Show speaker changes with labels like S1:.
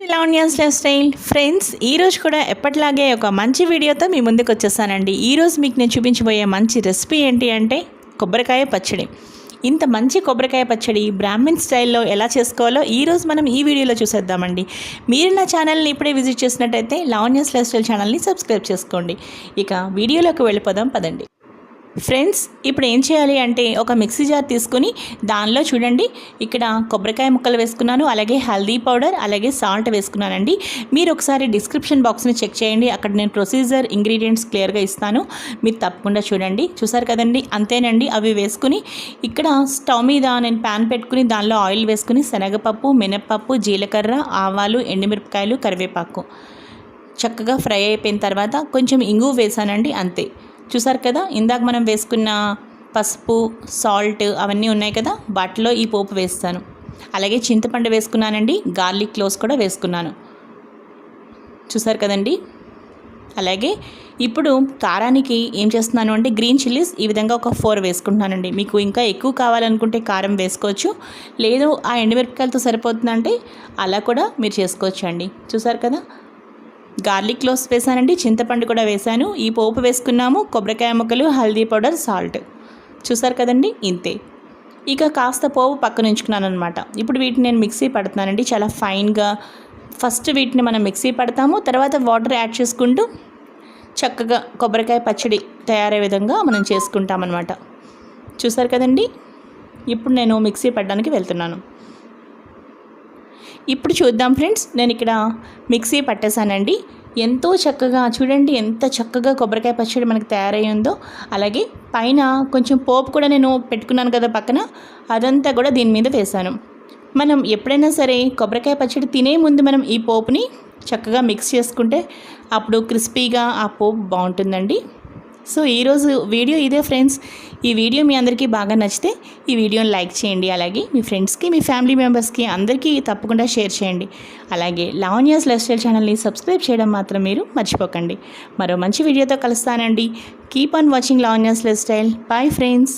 S1: Lavanya's life style friends, ఈరోజు కూడా ఎప్పటిలాగే ఒక మంచి వీడియోతో మీ ముందుకు వచ్చేసానండి. ఈరోజు మీకు నేను చూపించబోయే మంచి రెసిపీ ఏంటి అంటే కొబ్బరికాయ పచ్చడి. ఇంత మంచి కొబ్బరికాయ పచ్చడి బ్రాహ్మిన్ స్టైల్లో ఎలా చేసుకోవాలో ఈరోజు మనం ఈ వీడియోలో చూసేద్దామండి. మీరు నా ఛానల్ని ఇప్పుడే విజిట్ చేసినట్టయితే లావణ్యాస్ లైఫ్ స్టైల్ ఛానల్ని సబ్స్క్రైబ్ చేసుకోండి. ఇక వీడియోలోకి వెళ్ళిపోదాం పదండి. ఫ్రెండ్స్, ఇప్పుడు ఏం చేయాలి అంటే ఒక మిక్సీ జార్ తీసుకుని దానిలో చూడండి, ఇక్కడ కొబ్బరికాయ ముక్కలు వేసుకున్నాను, అలాగే హల్దీ పౌడర్, అలాగే సాల్ట్ వేసుకున్నానండి. మీరు ఒకసారి డిస్క్రిప్షన్ బాక్స్ని చెక్ చేయండి, అక్కడ నేను ప్రొసీజర్ ఇంగ్రీడియంట్స్ క్లియర్గా ఇస్తాను, మీరు తప్పకుండా చూడండి. చూసారు కదండి, అంతేనండి. అవి వేసుకుని ఇక్కడ స్టవ్ మీద నేను ప్యాన్ పెట్టుకుని దానిలో ఆయిల్ వేసుకుని శనగపప్పు, మినప్పప్పు, జీలకర్ర, ఆవాలు, ఎండుమిరపకాయలు, కరివేపాకు చక్కగా ఫ్రై అయిపోయిన తర్వాత కొంచెం ఇంగువ వేసానండి, అంతే. చూసారు కదా, ఇందాక మనం వేసుకున్న పసుపు, సాల్ట్ అవన్నీ ఉన్నాయి కదా, వాటిలో ఈ పోపు వేస్తాను. అలాగే చింతపండు వేసుకున్నానండి, గార్లిక్ క్లోవ్స్ కూడా వేసుకున్నాను. చూసారు కదండి. అలాగే ఇప్పుడు కారానికి ఏం చేస్తున్నాను అంటే గ్రీన్ చిల్లీస్ ఈ విధంగా ఒక 4 వేసుకుంటున్నానండి. మీకు ఇంకా ఎక్కువ కావాలనుకుంటే కారం వేసుకోవచ్చు, లేదు ఆ ఎండుమిరపకాయలతో సరిపోతుందంటే అలా కూడా మీరు చేసుకోవచ్చు అండి. చూసారు కదా, గార్లిక్ క్లోవ్స్ వేసానండి, చింతపండు కూడా వేసాను, ఈ పోపు వేసుకున్నాము, కొబ్బరికాయ ముక్కలు, హల్దీ పౌడర్, సాల్ట్. చూసారు కదండి, ఇంతే. ఇక కాస్త పోపు పక్కన ఉంచుకున్నాను అనమాట. ఇప్పుడు వీటిని నేను మిక్సీ పడుతున్నానండి, చాలా ఫైన్గా. ఫస్ట్ వీటిని మనం మిక్సీ పడతాము, తర్వాత వాటర్ యాడ్ చేసుకుంటూ చక్కగా కొబ్బరికాయ పచ్చడి తయారయ్యే విధంగా మనం చేసుకుంటామన్నమాట. చూసారు కదండి, ఇప్పుడు నేను మిక్సీ పడడానికి వెళ్తున్నాను. ఇప్పుడు చూద్దాం ఫ్రెండ్స్, నేను ఇక్కడ మిక్సీ పట్టేశానండి. ఎంతో చక్కగా చూడండి, ఎంత చక్కగా కొబ్బరికాయ పచ్చడి మనకి తయారయ్యిందో. అలాగే పైన కొంచెం పోపు కూడా నేను పెట్టుకున్నాను కదా పక్కన, అదంతా కూడా దీని మీద వేశాను. మనం ఎప్పుడైనా సరే కొబ్బరికాయ పచ్చడి తినే ముందు మనం ఈ పోపుని చక్కగా మిక్స్ చేసుకుంటే అప్పుడు క్రిస్పీగా ఆ పోపు బాగుంటుందండి. సో ఈరోజు వీడియో ఇదే ఫ్రెండ్స్. ఈ వీడియో మీ అందరికీ బాగా నచ్చితే ఈ వీడియోని లైక్ చేయండి, అలాగే మీ ఫ్రెండ్స్కి, మీ ఫ్యామిలీ మెంబర్స్కి అందరికీ తప్పకుండా షేర్ చేయండి. అలాగే లావణ్యాస్ లైఫ్ స్టైల్ ఛానల్ని సబ్స్క్రైబ్ చేయడం మాత్రం మీరు మర్చిపోకండి. మరో మంచి వీడియోతో కలుస్తానండి. Keep on watching Lavanya's life style. Bye friends.